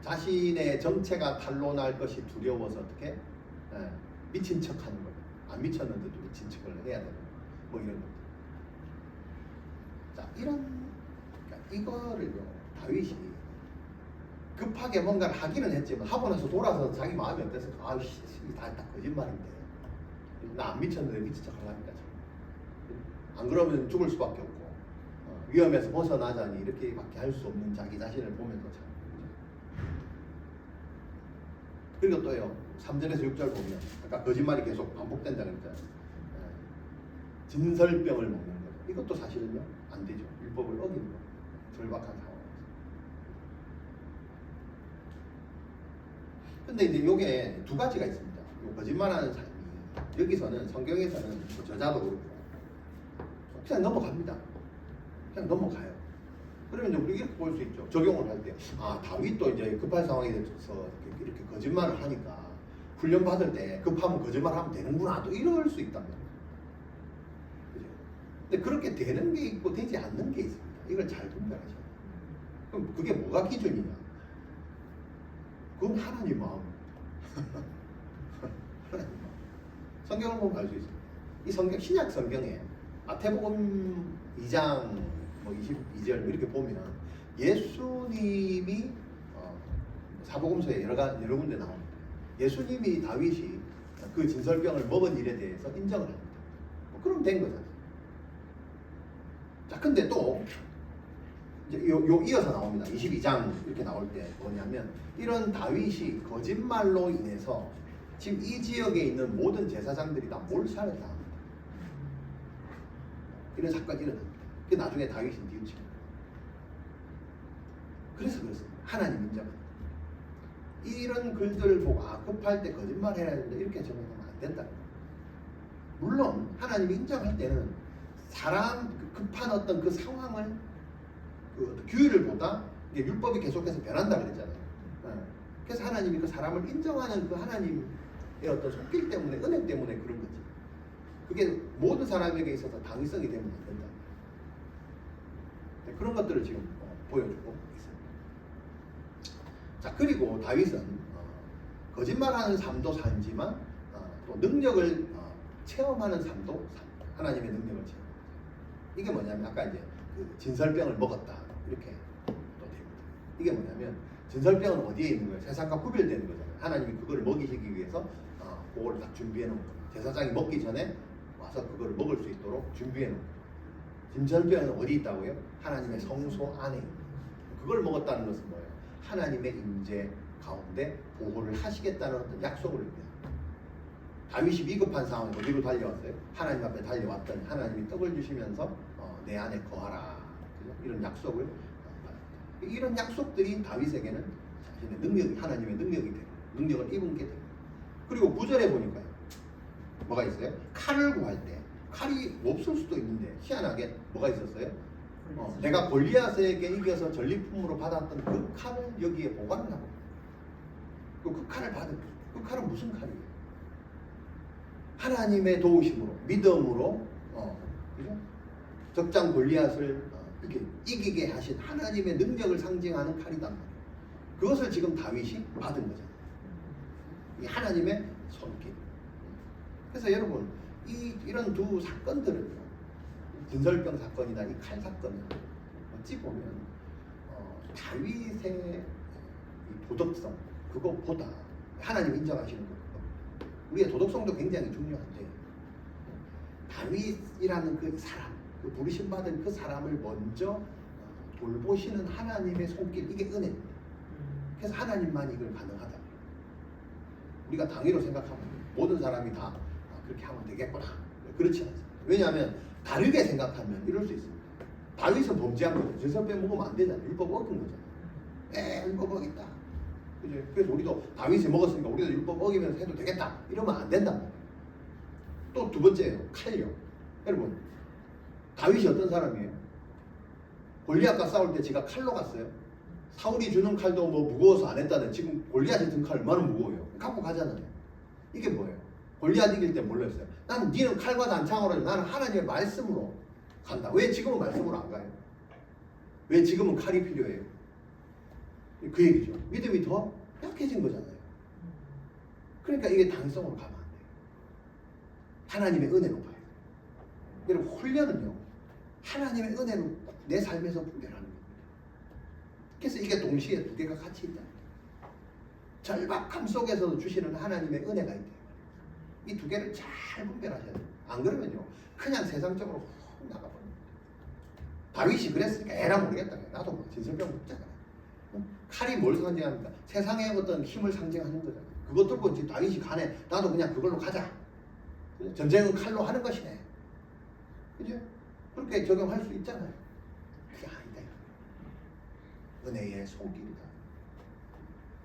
Speaker 1: 자신의 정체가 탄로날 것이 두려워서 어떻게 미친 척하는 거예요. 안 미쳤는데도 미친 척을 해야 되는 거예요. 뭐 이런 것들. 자, 그러니까 이거를요 다윗이 급하게 뭔가를 하기는 했지만 하고 나서 돌아서 자기 마음이 어땠어? 아이씨, 다 거짓말인데. 나 안 미쳤는데 미친 척 하려니까. 안 그러면 죽을 수밖에 없고 위험에서 벗어나자니 이렇게밖에 할 수 없는 자기 자신을 보면서 참. 그리고 또요 3절에서 6절 보면 아까 거짓말이 계속 반복된다 그랬잖아요. 진설병을 먹는 거죠. 이것도 사실은요 안 되죠. 율법을 어기는 거. 절박한 상황. 근데 이제 요게 두 가지가 있습니다. 요 거짓말하는 삶이 여기서는 성경에서는 저자도 그렇고 그냥 넘어갑니다. 그냥 넘어가요. 그러면 이제 우리 이렇게 볼 수 있죠. 적용을 할 때, 아 다윗도 이제 급한 상황에 대해서 이렇게 거짓말을 하니까 훈련 받을 때 급하면 거짓말하면 되는구나 또 이럴 수 있단 말이에요. 그죠? 근데 그렇게 되는 게 있고 되지 않는 게 있습니다. 이걸 잘 분별하셔야 돼요. 그럼 그게 뭐가 기준이냐? 그건 하나님 마음. 하나님 마음. 성경을 보면 알 수 있습니다. 이 성경 신약 성경에 마태복음 2장 22절 이렇게 보면 예수님이 사복음서에 여러 군데 나옵니다. 예수님이 다윗이 그 진설병을 먹은 일에 대해서 인정을 합니다. 그럼 된 거잖아요. 자, 근데 또 이제 요 이어서 나옵니다. 22장 이렇게 나올 때 뭐냐면 이런 다윗이 거짓말로 인해서 지금 이 지역에 있는 모든 제사장들이 다 몰살을 당합니다. 이런 사건이 일어납니다. 그 나중에 다윗이 뉘우칩니다. 그래서 그렇습니다. 하나님 인정합니다. 이런 글들을 보고 급할 때 거짓말 해야 되는데 이렇게 적용하면 안 된다. 물론 하나님이 인정할 때는 사람 급한 어떤 그 상황을 그 규율을 보다 율법이 계속해서 변한다 그랬잖아요. 그래서 하나님이 그 사람을 인정하는 그 하나님의 어떤 손길 때문에 은혜 때문에 그런 거지. 그게 모든 사람에게 있어서 당위성이 되면 안 된다. 그런 것들을 지금 보여주고 있습니다. 자, 그리고 다윗은 거짓말하는 삶도 살지만 또 능력을 체험하는 삶도 하나님의 능력을 체험. 이게 뭐냐면 아까 이제 그 진설병을 먹었다 이렇게 또 됩니다. 이게 뭐냐면 진설병은 어디에 있는 거예요? 세상과 구별되는 거잖아요. 하나님이 그걸 먹이시기 위해서 그걸 딱 준비해 놓은 거예요. 제사장이 먹기 전에 와서 그걸 먹을 수 있도록 준비해 놓은 거예요. 진설병은 어디 있다고요? 하나님의 성소 안에 있는 거예요. 그걸 먹었다는 것은 뭐예요? 하나님의 임재 가운데 보호를 하시겠다는 어떤 약속을 의미합니다. 다윗이 비급한 상황에 어디로 달려왔어요? 하나님 앞에 달려왔더니 하나님이 떡을 주시면서 내 안에 거하라. 이런 약속을 이런 약속들이 다윗에게는 자신의 능력이 하나님의 능력이 되고 능력을 입은 게 됩니다. 그리고 9절에 보니까요. 뭐가 있어요? 칼을 구할 때 칼이 없을 수도 있는데 희한하게 뭐가 있었어요? 내가 골리앗에게 이겨서 전리품으로 받았던 그 칼을 여기에 보관을 하고 그 칼을 받은 그 칼은 무슨 칼이에요? 하나님의 도우심으로 믿음으로 그죠? 적장 골리앗을 이기게 하신 하나님의 능력을 상징하는 칼이단 말이에요. 그것을 지금 다윗이 받은 거잖아요. 이 하나님의 손길. 그래서 여러분 이런 두 사건들은요, 진설병 사건이나 이 칼 사건은 어찌 보면 다윗의 도덕성 그것보다 하나님 인정하시는 것, 우리의 도덕성도 굉장히 중요한데 다윗이라는 그 사람, 그 부르심 받은 그 사람을 먼저 돌보시는 하나님의 손길, 이게 은혜입니다. 그래서 하나님만 이걸 가능하다. 우리가 당위로 생각하면 모든 사람이 다 그렇게 하면 되겠구나. 그렇지 않습니다. 왜냐하면 다르게 생각하면 이럴 수 있습니다. 다윗은 범죄한 거죠. 진설병 먹으면 안 되잖아요. 율법 어긴 거잖아요. 율법 어겼다. 그죠? 그래서 우리도 다윗이 먹었으니까 우리도 율법 어기면서 해도 되겠다. 이러면 안 된다. 또 두 번째예요. 칼요. 여러분, 다윗이 어떤 사람이에요? 골리앗과 싸울 때 지가 칼로 갔어요. 사울이 주는 칼도 뭐 무거워서 안 했다는, 지금 골리앗이 든 칼 얼마나 무거워요. 갖고 가잖아요. 이게 뭐예요? 골리앗 이길 때 뭘로 했어요? 나는 니는 칼과 단창으로, 나는 하나님의 말씀으로 간다. 왜 지금은 말씀으로 안 가요? 왜 지금은 칼이 필요해요? 그 얘기죠. 믿음이 더 약해진 거잖아요. 그러니까 이게 당성으로 가면 안 돼요. 하나님의 은혜로 가요. 여러분, 훈련은요, 하나님의 은혜로 내 삶에서 분별하는 겁니다. 그래서 이게 동시에 두 개가 같이 있다. 절박함 속에서도 주시는 하나님의 은혜가 있다. 이 두 개를 잘 분별하셔야 돼요. 안 그러면요 그냥 세상적으로 훅 나가버립니다. 다윗이 그랬으니까 에라 모르겠다. 나도 뭐 진설병 먹잖아. 칼이 뭘 상징합니까? 세상의 어떤 힘을 상징하는 거잖아. 그것 들고 이제 다윗이 가네. 나도 그냥 그걸로 가자. 전쟁은 칼로 하는 것이네. 그죠? 그렇게 적용할 수 있잖아요. 그게 아니다. 은혜의 손길이다.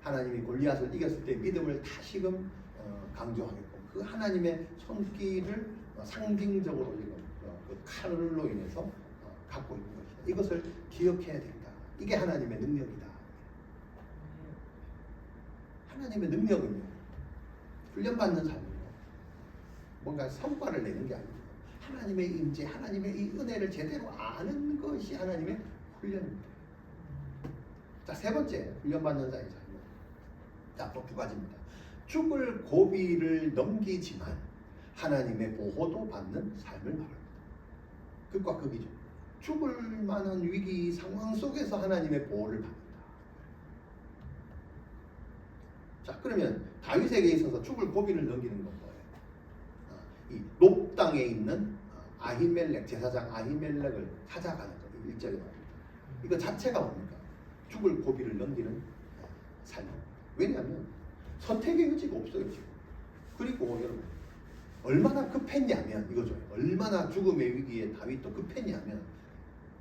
Speaker 1: 하나님이 골리앗을 이겼을 때 믿음을 다시금 강조하겠고 그 하나님의 손길을 상징적으로 지금 그 칼로 인해서 갖고 있는 것이다. 이것을 기억해야 된다. 이게 하나님의 능력이다. 하나님의 능력은요 훈련받는 삶이요 뭔가 성과를 내는 게 아니고 하나님의 임재, 하나님의 이 은혜를 제대로 아는 것이 하나님의 훈련입니다. 자, 세 번째 훈련받는 자의 삶. 자, 또 두 가지입니다. 죽을 고비를 넘기지만 하나님의 보호도 받는 삶을 말합니다. 극과 극이죠. 죽을 만한 위기 상황 속에서 하나님의 보호를 받는다. 자, 그러면 다윗에게 있어서 죽을 고비를 넘기는 건 뭐예요? 이 높 땅에 있는 아히멜렉 제사장 아히멜렉을 찾아가는 거 1절에 나옵니다. 이거 자체가 뭡니까? 죽을 고비를 넘기는 삶. 왜냐하면 선택의 여지가 없어요 지금. 그리고 여러분 얼마나 급했냐면 이거죠. 얼마나 죽음의 위기에 다윗도 급했냐면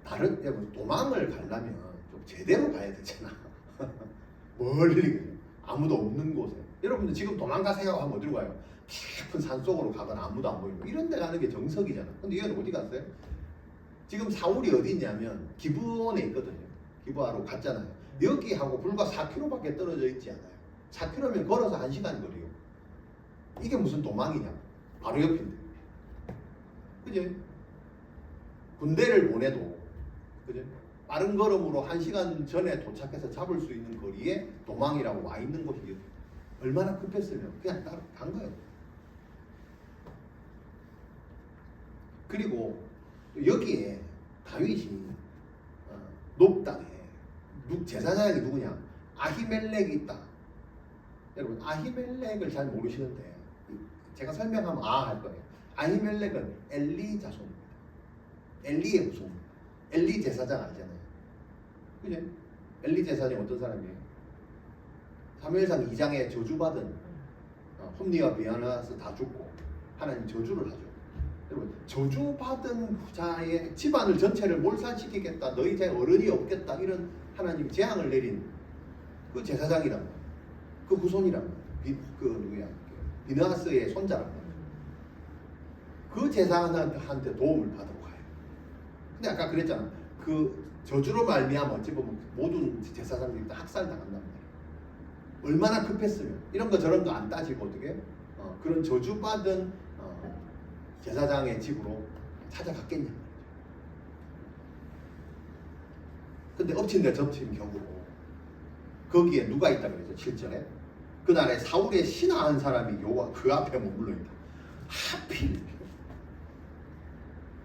Speaker 1: 다른 여러분 도망을 가려면 좀 제대로 가야 되잖아. 멀리 아무도 없는 곳에. 여러분들 지금 도망가세요 하면 어디로 가요? 깊은 산속으로 가거나 아무도 안 보이고 이런 데 가는 게 정석이잖아. 근데 얘는 어디 갔어요? 지금 사울이 어디 있냐면 기브온에 있거든요. 기브아로 갔잖아요. 여기하고 불과 4km밖에 떨어져 있지 않아요. 4km면 걸어서 1시간 거리요. 이게 무슨 도망이냐? 바로 옆인데. 그죠? 군대를 보내도 그죠? 빠른 걸음으로 1시간 전에 도착해서 잡을 수 있는 거리에 도망이라고 와 있는 곳이 얼마나 급했으면 그냥 따로 간 거예요. 그리고 여기에 다윗이 높 땅에 제사장이 누구냐? 아히멜렉이 있다. 여러분 아히멜렉을 잘 모르시는데 제가 설명하면 할 거예요. 아히멜렉은 엘리 자손입니다. 엘리의 후손. 엘리 제사장 알잖아요. 그죠? 엘리 제사장이 어떤 사람이에요? 사무엘상 2장에 저주받은 홈리와 비아나스 다 죽고 하나님 저주를 하죠. 여러분 저주받은 자의 집안을 전체를 몰살시키겠다. 너희 제 어른이 없겠다. 이런 하나님이 재앙을 내린 그 제사장이란 말이에요. 그 후손이란 말이에요. 그 누구야? 비느하스의 손자란 말이에요. 그 제사장한테 도움을 받으러 가요. 근데 아까 그랬잖아. 그 저주로 말미암아 어찌 보면 모든 제사장들이 다 학살당한단 말이에요. 얼마나 급했으면 이런 거 저런 거 안 따지고 어떻게 그런 저주받은 제사장의 집으로 찾아갔겠냐 말이죠. 근데 엎친 데 덮친 격으로 거기에 누가 있다고 그랬죠? 7절에 그날에 사울의 신하 한 사람이 요와 그 앞에 머물러 있다. 하필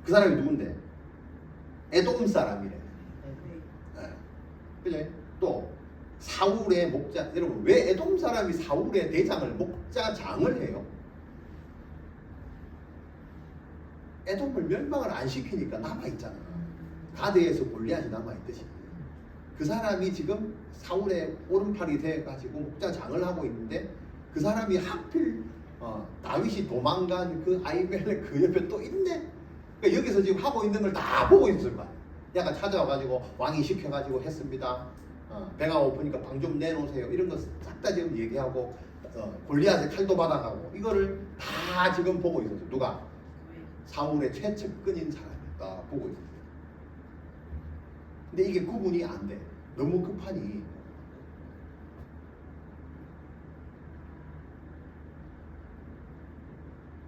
Speaker 1: 그 사람이 누군데? 에돔 사람이래. 네. 그죠? 또 사울의 목자. 여러분 왜 에돔 사람이 사울의 대장을 목자장을 해요? 에돔을 멸망을 안 시키니까 남아있잖아. 가드에서 골리앗이 남아있듯이 그 사람이 지금 사울의 오른팔이 돼가지고 목자장을 하고 있는데 그 사람이 하필 다윗이 도망간 그 아히멜렉 그 옆에 또 있네. 그러니까 여기서 지금 하고 있는 걸 다 보고 있을 거야. 약간 찾아와가지고 왕이 시켜가지고 했습니다. 배가 고프니까 방 좀 내놓으세요. 이런 거 싹 다 지금 얘기하고 골리앗의 칼도 받아가고 이거를 다 지금 보고 있었어요. 누가? 사울의 최측근인 사람이 다 보고 있었어요. 근데 이게 구분이 안 돼. 너무 급하니.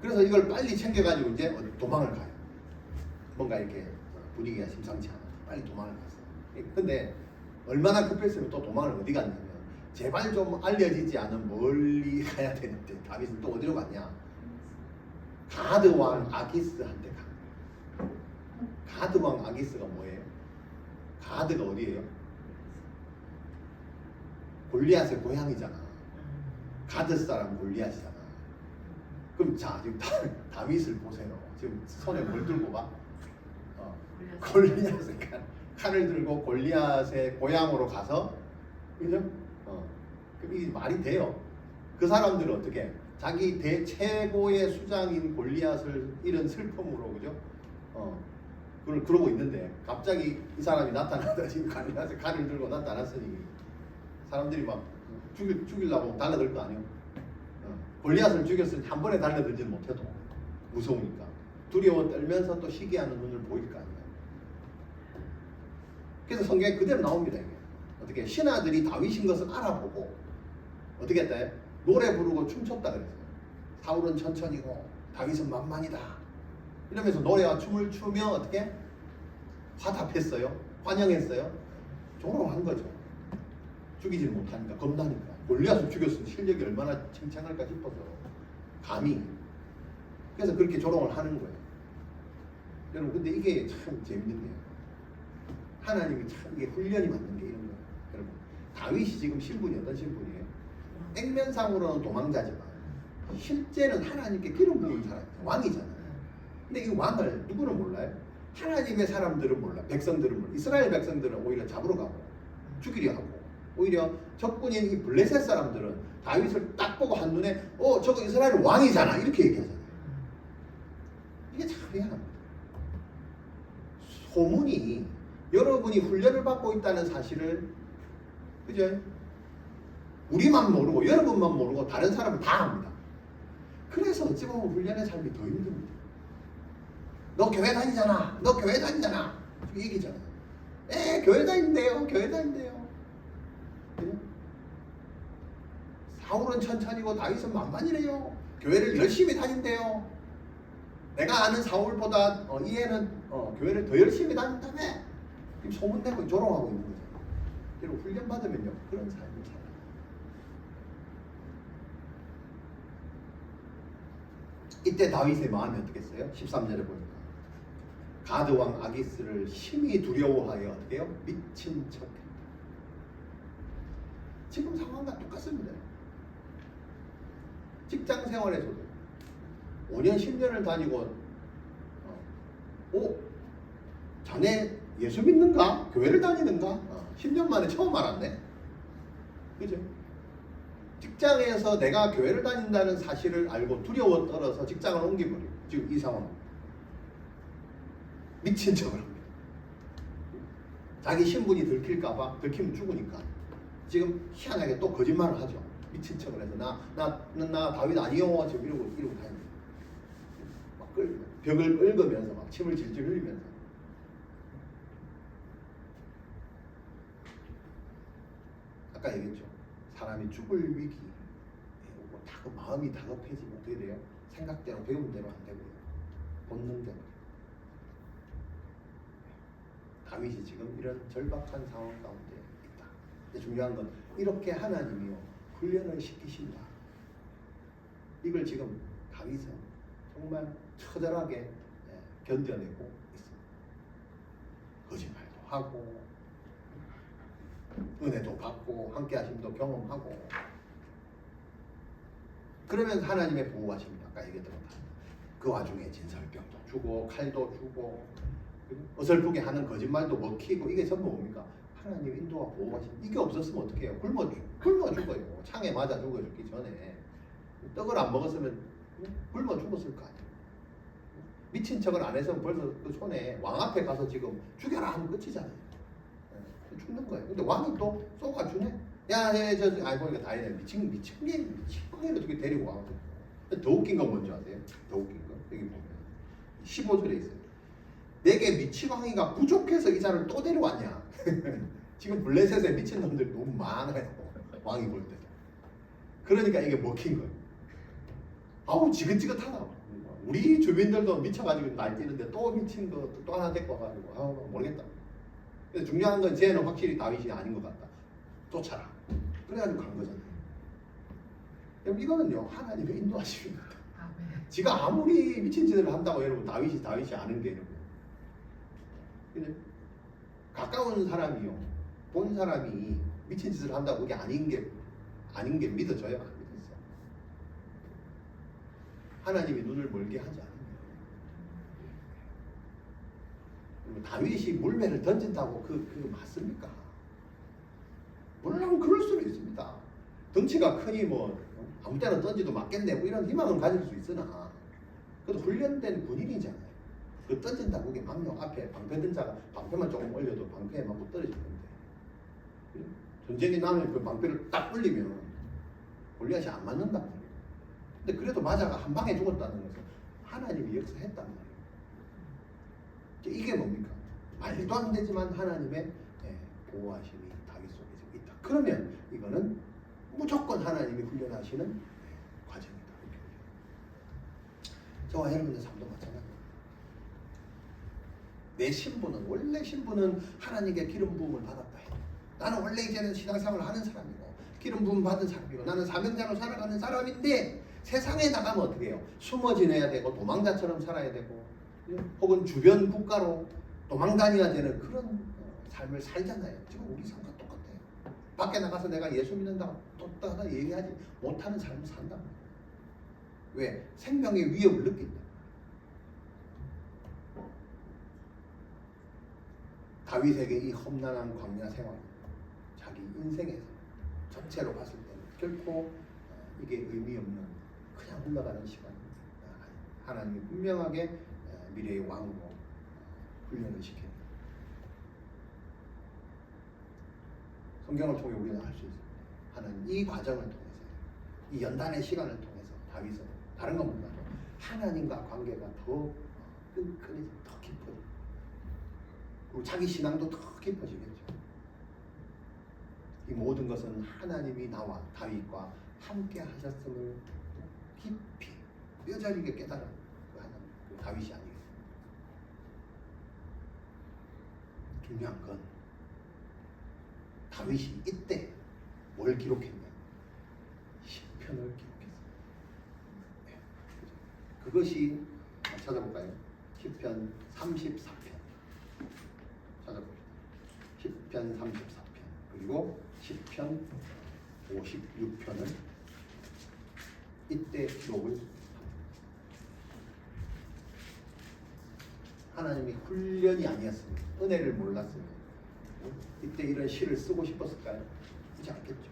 Speaker 1: 그래서 이걸 빨리 챙겨가지고 이제 도망을 가요. 뭔가 이렇게 분위기가 심상치 않아. 빨리 도망을 갔어요. 근데 얼마나 급했으면 또 도망을 어디 갔냐면 제발 좀 알려지지 않은 멀리 가야 되는데 다윗은 또 어디로 갔냐? 가드 왕 아기스한테 간 거예요. 가드 왕 아기스가 뭐예요? 가드가 어디예요? 골리앗의 고향이잖아. 가드 사람 골리앗이잖아. 그럼 자 지금 다윗을 보세요. 지금 손에 뭘 들고 봐? 골리앗의 칼을 들고 골리앗의 고향으로 가서, 그죠? 그럼 이게 말이 돼요? 그 사람들은 어떻게? 자기 최고의 수장인 골리앗을 잃은 슬픔으로, 그죠? 그걸 그러고 있는데 갑자기 이 사람이 나타나더니 지금 골리앗의 칼을 들고 나타났으니 사람들이 막 죽이려고 달려들 거 아니에요? 골리앗을 죽였으니 한 번에 달려들지는 못해도 무서우니까 두려워 떨면서 또 시기하는 눈을 보일 거 아니에요. 그래서 성경에 그대로 나옵니다. 이게 어떻게 신하들이 다윗인 것을 알아보고 어떻게 했대? 노래 부르고 춤췄다 그랬어요. 사울은 천천히고 다윗은 만만이다 이러면서 노래와 춤을 추며 어떻게 화답했어요. 환영했어요. 조롱한 거죠. 죽이지를 못하니까, 겁나니까. 골리앗을 죽였으니 실력이 얼마나 칭찬할까 싶어서 감히. 그래서 그렇게 조롱을 하는 거예요. 여러분 근데 이게 참 재밌는 게요. 하나님이 참 이게 훈련이 맞는 게 이런 거예요. 여러분 다윗이 지금 신분이 어떤 신분이에요? 액면상으로는 도망자지만 실제는 하나님께 기름 부은 사람이에요. 왕이잖아요. 근데 이 왕을 누구는 몰라요? 하나님의 사람들은 몰라. 백성들은 몰라. 이스라엘 백성들은 오히려 잡으러 가고 죽이려 하고, 오히려 적군인 이 블레셋 사람들은 다윗을 딱 보고 한눈에 저거 이스라엘 왕이잖아 이렇게 얘기하잖아요. 이게 참 희한합니다. 소문이 여러분이 훈련을 받고 있다는 사실을, 그죠? 우리만 모르고 여러분만 모르고 다른 사람은 다 압니다. 그래서 어찌 보면 훈련의 삶이 더 힘듭니다. 너 교회 다니잖아. 너 교회 다니잖아. 이 얘기잖아요. 교회 다닌대요. 교회 다닌대요. 그죠? 사울은 천천히고 다윗은 만만이래요. 교회를 열심히 다닌대요. 내가 아는 사울보다 이 애는 교회를 더 열심히 다닌다며. 지금 소문내고 조롱하고 있는 거죠. 여러분 훈련 받으면요 그런 삶을 살아요. 이때 다윗의 마음이 어떻겠어요? 13절에 보니까 가드 왕 아기스를 심히 두려워하여 어떻게 해요? 미친 척했다. 지금 상황과 똑같습니다. 직장 생활에서도 5년 10년을 다니고 자네 예수 믿는가? 교회를 다니는가? 10년 만에 처음 알았네. 그죠? 직장에서 내가 교회를 다닌다는 사실을 알고 두려워 떨어서 직장을 옮겨버려요. 지금 이 상황. 미친 척을 합니다. 자기 신분이 들킬까봐, 들키면 죽으니까. 지금 희한하게 또 거짓말을 하죠. 미친 척을 해서 나 다윗 아니요. 지금 이러고 다닙니다. 막 벽을 긁으면서 막 침을 질질 흘리면서. 아까 얘기했죠. 사람이 죽을 위기 오고 마음이 다급해지면 어떻게 돼요? 생각대로 배운 대로 안 되고요. 본능대로. 다윗이 지금 이런 절박한 상황 가운데 있다. 근데 중요한 건 이렇게 하나님이요 훈련을 시키신다. 이걸 지금 다윗은 정말 처절하게 견뎌내고 있습니다. 거짓말도 하고 은혜도 받고 함께 하심도 경험하고 그러면 하나님의 보호하십니다. 아까 얘기했던 것처럼 그 와중에 진설병도 주고 칼도 주고 어설프게 하는 거짓말도 먹히고 이게 전부 뭡니까? 하나님 인도와 보호하심. 이게 없었으면 어떻게 해요? 굶어 죽어요. 창에 맞아 죽어 죽기 전에 떡을 안 먹었으면 굶어 죽었을 거 아니에요. 미친 척을 안 해서 벌써 그 손에 왕 앞에 가서 지금 죽여라 하면 끝이잖아요. 죽는 거예요. 근데 왕이 또 쏘아주네. 보니까 다이네 미친개를 어떻게 데리고 와. 더 웃긴 건 뭔지 아세요? 더 웃긴 거 여기 보면 15절에 있어요. 내게 미치광이가 부족해서 이 자를 또 데려왔냐. 지금 블레셋에 미친 놈들이 너무 많아요. 왕이 볼 때. 그러니까 이게 먹힌 거예요. 아우 지긋지긋하다. 우리 주민들도 미쳐가지고 날뛰는데 또 미친 거 또 하나 데리고 와가지고 모르겠다. 그래서 중요한 건 쟤는 확실히 다윗이 아닌 것 같다. 쫓아라. 그래가지고 간 거잖아요. 그럼 이거는요 하나님의 인도하십니다. 지가 아무리 미친 짓을 한다고 여러분 다윗이 아는 게 여러분. 근데 가까운 사람이요 본 사람이 미친 짓을 한다고 그게 아닌 게 믿어져요? 안 믿어져. 하나님이 눈을 멀게 하지 않아요. 다윗이 물매를 던진다고 그게 맞습니까? 물론 그럴 수는 있습니다. 덩치가 크니 뭐 아무 때나 던지도 맞겠네 뭐 이런 희망은 가질 수 있으나 그래도 훈련된 군인이잖아요. 그 던진다고 그게 막요 앞에 방패 든 자가 방패만 조금 올려도 방패에 맞고 떨어질 건데 전쟁이 나면 그 방패를 딱 올리면 골리앗이 안 맞는단 말이에요. 근데 그래도 맞아가 한 방에 죽었다는 것은 하나님이 역사했단 말이에요. 이게 뭡니까? 말도 안 되지만 하나님의 보호하심이 다윗 속에 있다. 그러면 이거는 무조건 하나님이 훈련하시는 과정이다. 저와 여러분의 삶도 마찬가지입니다. 내 신분은 원래 신분은 하나님께 기름 부음을 받았다 해요. 나는 원래 이제는 신앙생활을 하는 사람이고 기름 부음 받은 사람이고 나는 사명자로 살아가는 사람인데 세상에 나가면 어떻게 해요? 숨어 지내야 되고 도망자처럼 살아야 되고 혹은 주변 국가로 도망 다녀야 되는 그런 삶을 살잖아요. 지금 우리 삶과 똑같아요. 밖에 나가서 내가 예수 믿는다고 또 하나 얘기하지 못하는 삶을 산다. 왜? 생명의 위협을 느낀다. 다윗에게 이 험난한 광야 생활, 자기 인생에서 전체로 봤을 때는 결코 이게 의미 없는 그냥 흘러가는 시간입니다. 하나님이 분명하게 미래의 왕으로 훈련을 시킵니다. 성경을 통해 우리는 알 수 있습니다. 하나님 이 과정을 통해서 이 연단의 시간을 통해서 다윗은 다른 건 몰라도 하나님과 관계가 더 끈끈해지고 더 깊어지고 그리고 자기 신앙도 더 깊어지겠죠. 이 모든 것은 하나님이 나와 다윗과 함께 하셨음을 깊이 뼈저리게 깨달은 그 하나님, 그 다윗이 아니겠습니까? 중요한 건 다윗이 이때 뭘 기록했냐? 시편을 기록했어요. 네. 그것이 찾아볼까요? 시편 34편 찾아봅시다. 시편 34편 그리고 시편 56편을 이때 기록을 합니다. 하나님이 훈련이 아니었습니다. 은혜를 몰랐습니다. 이때 이런 시를 쓰고 싶었을까요? 그렇지 않겠죠.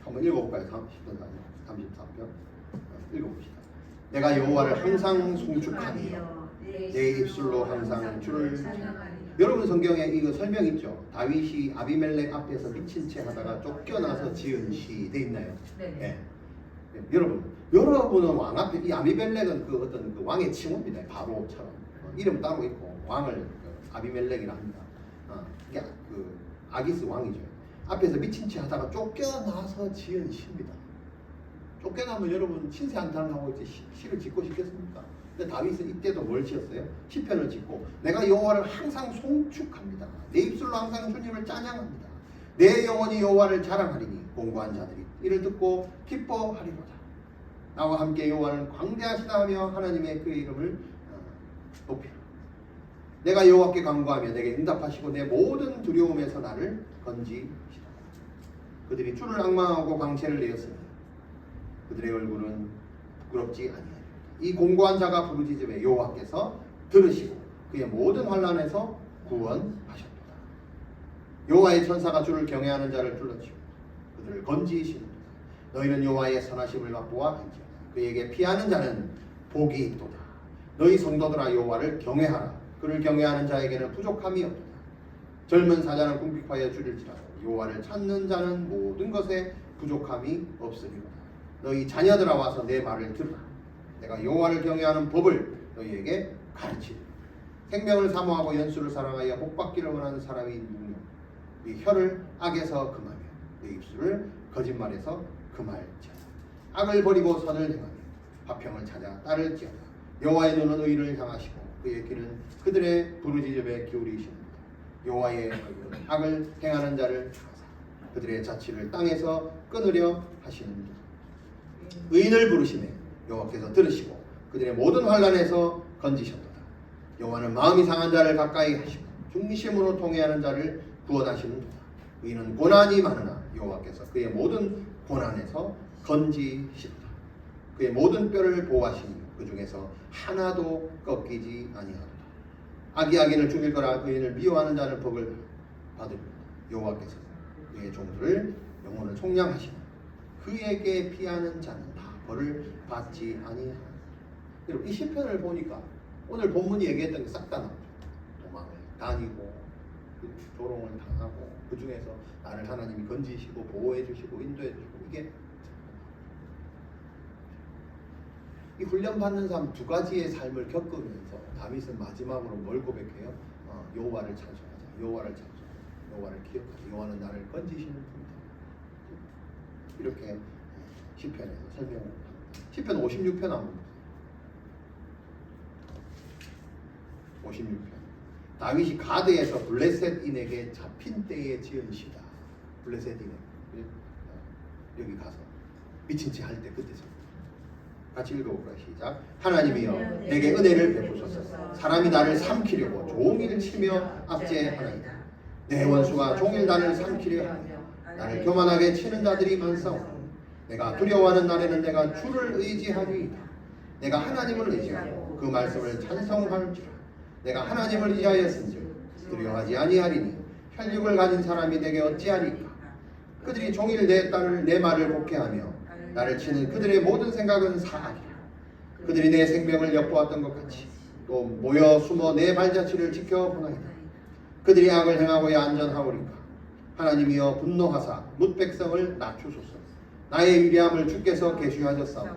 Speaker 1: 한번 읽어볼까요? 34편 읽어봅시다. 내가 여호와를 항상 송축하며 내 입술로 항상 주를 찬양하리라. 여러분 성경에 이거 설명 있죠? 다윗이 아비멜렉 앞에서 미친 채 하다가 쫓겨나서 지은 시 돼 있나요? 네. 네. 여러분은 왕 앞에 이 아비멜렉은 그 어떤 그 왕의 칭호입니다. 바로처럼 이름 따로 있고 왕을 아비멜렉이라 합니다. 이게 그 아기스 왕이죠. 앞에서 미친 채 하다가 쫓겨나서 지은 시입니다. 쫓겨나면 여러분 신세 한탄을 하고 이제 시를 짓고 싶겠습니까? 근데 다윗은 이때도 뭘 지었어요? 시편을 짓고 내가 여호와를 항상 송축합니다. 내 입술로 항상 주님을 찬양합니다. 내 영혼이 여호와를 자랑하리니 공고한 자들이 이를 듣고 기뻐하리로다. 나와 함께 여호와는 광대하시다 하며 하나님의 그 이름을 높이라. 내가 여호와께 간구하며 내게 응답하시고 내 모든 두려움에서 나를 건지시다. 그들이 주를 앙망하고 광채를 내었으니 그들의 얼굴은 부끄럽지 아니하리라. 이 공고한 자가 부르짖음에 여호와께서 들으시고 그의 모든 환난에서 구원하셨도다. 여호와의 천사가 주를 경외하는 자를 둘러치고 그들을 건지시는도다. 너희는 여호와의 선하심을 맛보아 알지어다. 그에게 피하는 자는 복이 있도다. 너희 성도들아 여호와를 경외하라. 그를 경외하는 자에게는 부족함이 없도다. 젊은 사자는 궁핍하여 줄일지라도 여호와를 찾는 자는 모든 것에 부족함이 없으리로다. 너희 자녀들아 와서 내 말을 들으라. 내가 여호와를 경외하는 법을 너희에게 가르치리라. 생명을 사모하고 연수를 사랑하여 복받기를 원하는 사람이 누구냐? 네 혀를 악에서 금하며 내 입술을 거짓말에서 금할지어다. 악을 버리고 선을 행하며 화평을 찾아 따를지어다. 여호와의 눈은 의를 향하시고 그의 귀는 그들의 부르짖음에 기울이시는다. 여호와의 얼굴은 악을 행하는 자를 향하사 그들의 자취를 땅에서 끊으려 하시는다. 의인을 부르시매 여호와께서 들으시고 그들의 모든 환난에서 건지셨도다. 여호와는 마음이 상한 자를 가까이 하시고 중심으로 통회하는 자를 구원하시는도다. 의인은 고난이 많으나 여호와께서 그의 모든 고난에서 건지시도다. 그의 모든 뼈를 보호하시니 그 중에서 하나도 꺾이지 아니하도다. 악이 악인을 죽일 거라 의인을 미워하는 자는 복을 받으리라. 여호와께서 그의 종들을 영혼을 속량하시고 그에게 피하는 자는 다 벌을 받지 아니하리라. 여러분 이 시편을 보니까 오늘 본문이 얘기했던 게 싹 다 나오죠. 도망을 다니고 조롱을 당하고 그 중에서 나를 하나님이 건지시고 보호해 주시고 인도해 주시고 이게 이 훈련받는 삶 두 가지의 삶을 겪으면서 다윗은 마지막으로 뭘 고백해요? 여호와를 찬송하자. 여호와를 찬송하자. 여호와를 기억하자. 여호와는 나를 건지시는 분이다. 이렇게 시편에서 설명을 합니다. 시편 56편 한번 보세요. 56편. 다윗이 가드에서 블레셋인에게 잡힌 때에 지은 시다. 블레셋인에 여기 가서 미친 체 할 때 그때죠. 같이 읽어볼까요? 시작. 하나님이여 내게 은혜를 베푸소서. 사람이 나를 삼키려고 종일 치며 압제하나이다. 내 원수가 종일 나를 삼키려 하며 나를 교만하게 치는 자들이 많사오니 내가 두려워하는 날에는 내가 주를 의지하리이다. 내가 하나님을 의지하고 그 말씀을 찬송할지라. 내가 하나님을 의지하였은즉 두려워하지 아니하리니 혈육을 가진 사람이 내게 어찌하리까. 그들이 종일 내 말을 곡해하며 나를 치는 그들의 모든 생각은 사악이라. 그들이 내 생명을 엿보았던 것 같이 또 모여 숨어 내 발자취를 지켜보나이다. 그들이 악을 행하고야 안전하오리까. 하나님이여 분노하사 뭇 백성을 낮추소서. 나의 위대함을 주께서 계시하셨사오니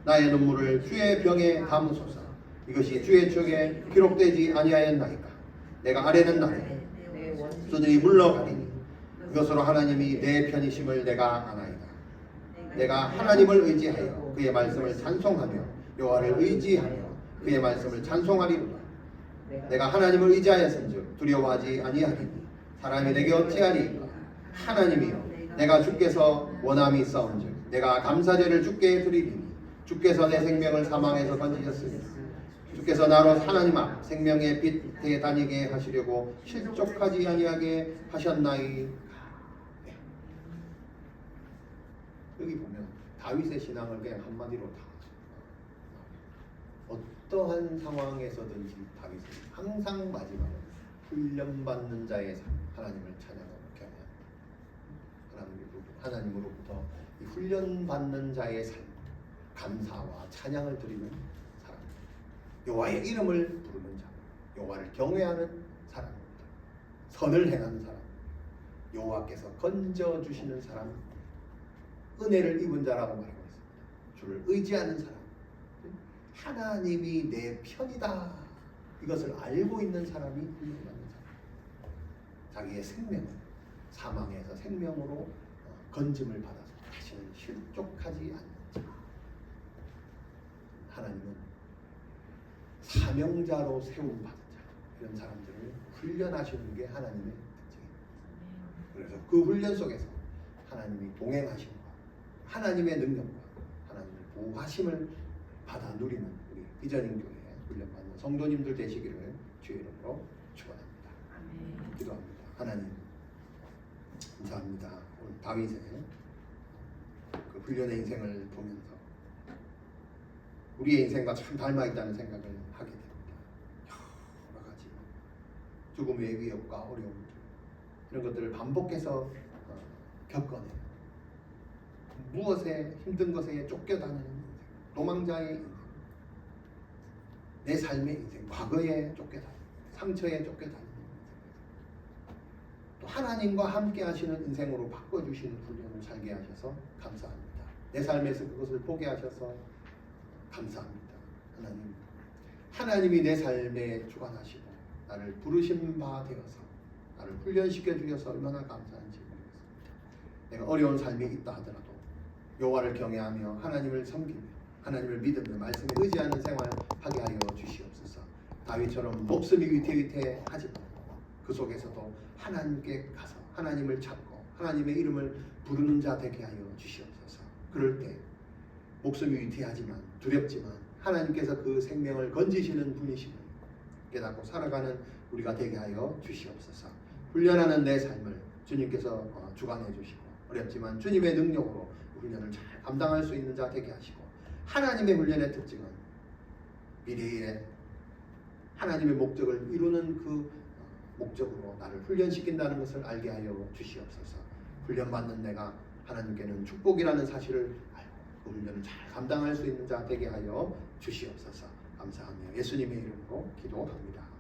Speaker 1: 나의 눈물을 주의 병에 담으소서. 이것이 주의 책에 기록되지 아니하였나이까. 내가 아뢰는 날에 그들이 물러가리니 이것으로 하나님이 내 편이심을 내가 아나이다. 내가 하나님을 의지하여 그의 말씀을 찬송하며 여호와를 의지하며 그의 말씀을 찬송하리로다. 내가 하나님을 의지하였은즉 두려워하지 아니하리니 사람이 내게 어찌하리이까. 하나님이여 내가 주께서 원함이 있사온즉 내가 감사제를 주께 드리리니 주께서 내 생명을 사망에서 건지셨으니 주께서 나로 하나님 앞 생명의 빛에 다니게 하시려고 실족하지 아니하게 하셨나이까. 여기 보면 다윗의 신앙을 그냥 한마디로 다 어떠한 상황에서든지 다윗은 항상 마지막에 훈련받는 자의 삶, 하나님을 찬양하고 경외합니다. 하나님으로부터 이 훈련받는 자의 삶, 감사와 찬양을 드리는 사람입니다. 여호와의 이름을 부르는 자, 여호와를 경외하는 사람입니다. 선을 행하는 사람, 여호와께서 건져주시는 사람, 은혜를 입은 자라고 말하고 있습니다. 주를 의지하는 사람, 하나님이 내 편이다 이것을 알고 있는 사람이 훈련받는 사람. 자기의 생명을 사망에서 생명으로 건짐을 받아서 다시는 실족하지 않는 자. 하나님은 사명자로 세움받은 자, 이런 사람들을 훈련하시는 게 하나님의 특징입니다. 그래서 그 훈련 속에서 하나님이 동행하심과 하나님의 능력과 하나님의 보호하심을 받아 누리는 우리 비전인교회 훈련받는 성도님들 되시기를 주의 이름으로 축원합니다. 기도합니다. 하나님 감사합니다. 오늘 다윗의 그 훈련의 인생을 보면서 우리의 인생과 참 닮아 있다는 생각을 하게 됩니다. 여러 가지 죽음의 위협과 어려움들 이런 것들을 반복해서 겪어내는 무엇에 힘든 것에 쫓겨다니는 인생, 도망자의 인생, 내 삶의 인생, 과거에 쫓겨다니는, 상처에 쫓겨다니는 인생, 또 하나님과 함께 하시는 인생으로 바꿔주시는 훈련을 살게 하셔서 감사합니다. 내 삶에서 그것을 보게 하셔서 감사합니다. 하나님이 내 삶에 주관하시고 나를 부르신 바 되어서 나를 훈련시켜 주셔서 얼마나 감사한지 모르겠습니다. 내가 어려운 삶이 있다 하더라도 여호와를 경외하며 하나님을 섬기며 하나님을 믿으며 말씀에 의지하는 생활 하게 하여 주시옵소서. 다윗처럼 목숨이 위태위태하지 말고 그 속에서도 하나님께 가서 하나님을 찾고 하나님의 이름을 부르는 자 되게 하여 주시옵소서. 그럴 때 목숨이 위태하지만 두렵지만 하나님께서 그 생명을 건지시는 분이심을 깨닫고 살아가는 우리가 되게 하여 주시옵소서. 훈련하는 내 삶을 주님께서 주관해 주시고 어렵지만 주님의 능력으로 훈련을 잘 감당할 수 있는 자 되게 하시고 하나님의 훈련의 특징은 미래에 하나님의 목적을 이루는 그 목적으로 나를 훈련시킨다는 것을 알게 하여 주시옵소서. 훈련받는 내가 하나님께는 축복이라는 사실을 알고 그 훈련을 잘 감당할 수 있는 자 되게 하여 주시옵소서. 감사하며 예수님의 이름으로 기도합니다.